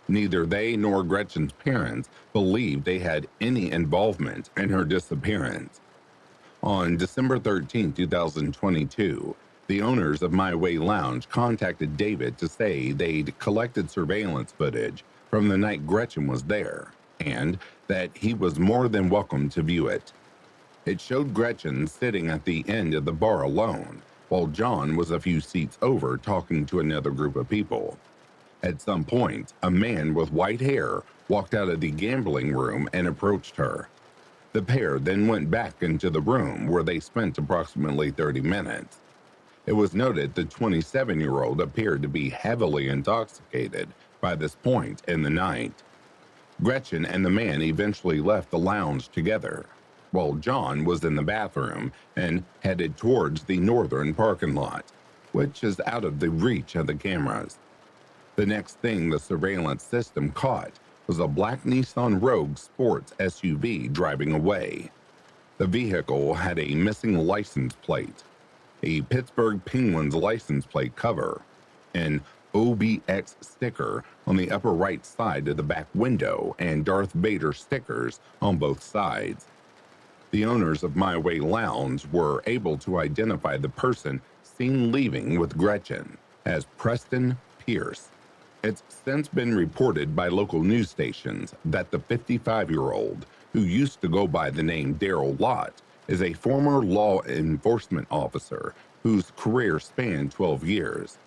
A: Neither they nor Gretchen's parents believed they had any involvement in her disappearance. On December 13, 2022, the owners of My Way Lounge contacted David to say they'd collected surveillance footage from the night Gretchen was there, and that he was more than welcome to view it. It showed Gretchen sitting at the end of the bar alone, while John was a few seats over talking to another group of people. At some point, a man with white hair walked out of the gambling room and approached her. The pair then went back into the room where they spent approximately 30 minutes. It was noted the 27-year-old appeared to be heavily intoxicated by this point in the night. Gretchen and the man eventually left the lounge together, while John was in the bathroom and headed towards the northern parking lot, which is out of the reach of the cameras. The next thing the surveillance system caught was a black Nissan Rogue sports SUV driving away. The vehicle had a missing license plate, a Pittsburgh Penguins license plate cover, an OBX sticker on the upper right side of the back window, and Darth Vader stickers on both sides. The owners of My Way Lounge were able to identify the person seen leaving with Gretchen as Preston Pierce. It's since been reported by local news stations that the 55-year-old, who used to go by the name Daryl Lott, is a former law enforcement officer whose career spanned 12 years.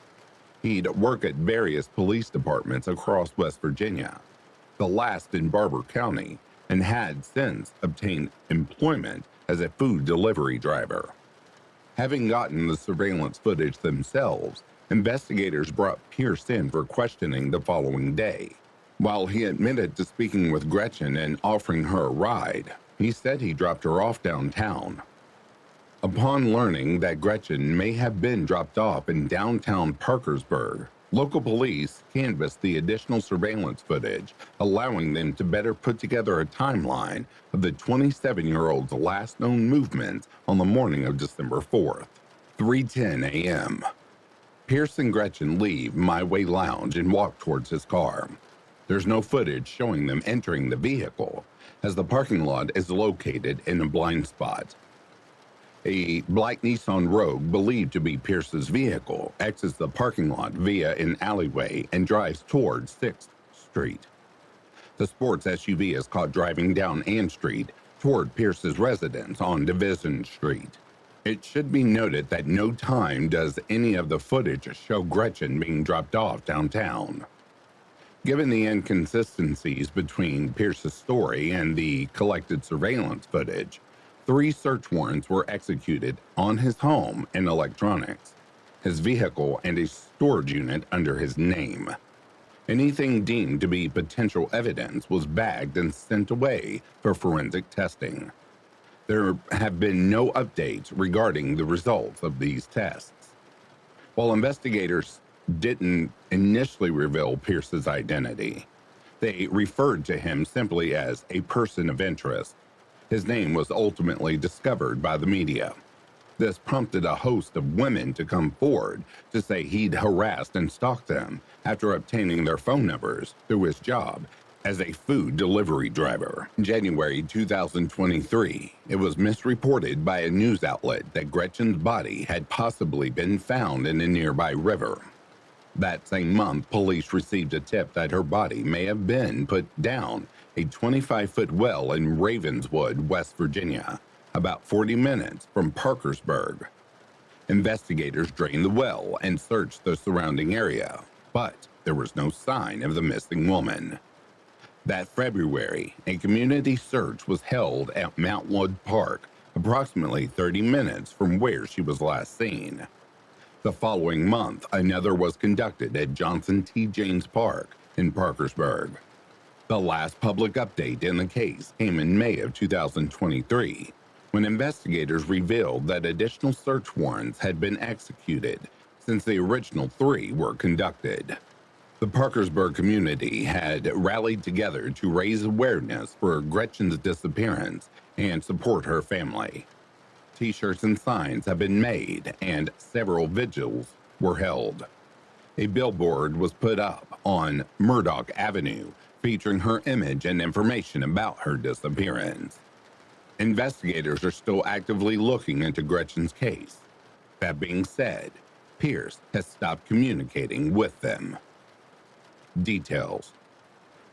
A: He'd work at various police departments across West Virginia, the last in Barber County, and had since obtained employment as a food delivery driver. Having gotten the surveillance footage themselves, Investigators brought Pierce in for questioning the following day. While he admitted to speaking with Gretchen and offering her a ride, he said he dropped her off downtown. Upon learning that Gretchen may have been dropped off in downtown Parkersburg, local police canvassed the additional surveillance footage, allowing them to better put together a timeline of the 27-year-old's last known movements on the morning of December 4th, 3:10 a.m. Pierce and Gretchen leave My Way Lounge and walk towards his car. There's no footage showing them entering the vehicle, as the parking lot is located in a blind spot. A black Nissan Rogue, believed to be Pierce's vehicle, exits the parking lot via an alleyway and drives towards 6th Street. The sports SUV is caught driving down Ann Street toward Pierce's residence on Division Street. It should be noted that no time does any of the footage show Gretchen being dropped off downtown. Given the inconsistencies between Pierce's story and the collected surveillance footage, 3 search warrants were executed on his home and electronics, his vehicle, and a storage unit under his name. Anything deemed to be potential evidence was bagged and sent away for forensic testing. There have been no updates regarding the results of these tests. While investigators didn't initially reveal Pierce's identity, they referred to him simply as a person of interest. His name was ultimately discovered by the media. This prompted a host of women to come forward to say he'd harassed and stalked them after obtaining their phone numbers through his job as a food delivery driver. In January 2023, it was misreported by a news outlet that Gretchen's body had possibly been found in a nearby river. That same month, police received a tip that her body may have been put down a 25-foot well in Ravenswood, West Virginia, about 40 minutes from Parkersburg. Investigators drained the well and searched the surrounding area, but there was no sign of the missing woman. That February, a community search was held at Mountwood Park, approximately 30 minutes from where she was last seen. The following month, another was conducted at Johnson T. James Park in Parkersburg. The last public update in the case came in May of 2023, when investigators revealed that additional search warrants had been executed since the original 3 were conducted. The Parkersburg community had rallied together to raise awareness for Gretchen's disappearance and support her family. T-shirts and signs have been made, and several vigils were held. A billboard was put up on Murdoch Avenue featuring her image and information about her disappearance. Investigators are still actively looking into Gretchen's case. That being said, Pierce has stopped communicating with them. Details.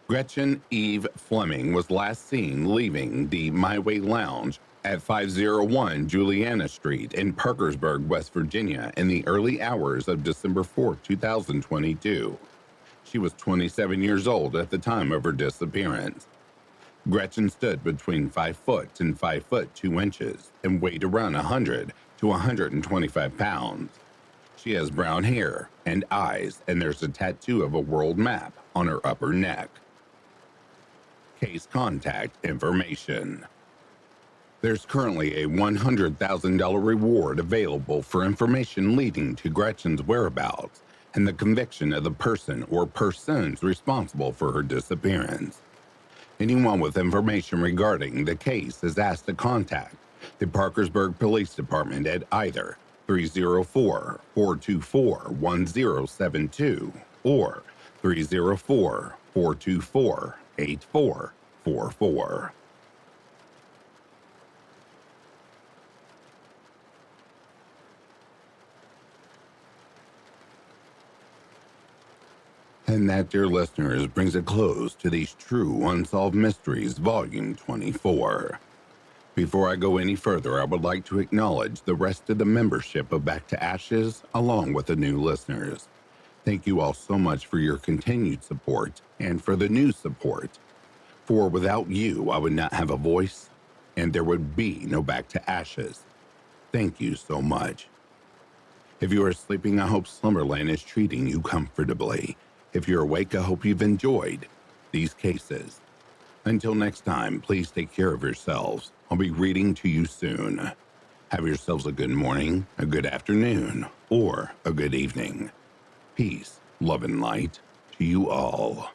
A: Gretchen Eve Fleming was last seen leaving the My Way Lounge at 501 Juliana Street in Parkersburg, West Virginia in the early hours of December 4, 2022. She was 27 years old at the time of her disappearance. Gretchen stood between 5 foot and 5 foot 2 inches and weighed around 100 to 125 pounds. She has brown hair and eyes, and there's a tattoo of a world map on her upper neck. Case contact information. There's currently a $100,000 reward available for information leading to Gretchen's whereabouts and the conviction of the person or persons responsible for her disappearance. Anyone with information regarding the case is asked to contact the Parkersburg Police Department at either 304-424-1072 or 304-424-8444. And that, dear listeners, brings a close to these True Unsolved Mysteries, Volume 24. Before I go any further, I would like to acknowledge the rest of the membership of Back to Ashes, along with the new listeners. Thank you all so much for your continued support and for the new support. For without you, I would not have a voice, and there would be no Back to Ashes. Thank you so much. If you are sleeping, I hope Slumberland is treating you comfortably. If you're awake, I hope you've enjoyed these cases. Until next time, please take care of yourselves. I'll be reading to you soon. Have yourselves a good morning, a good afternoon, or a good evening. Peace, love, and light to you all.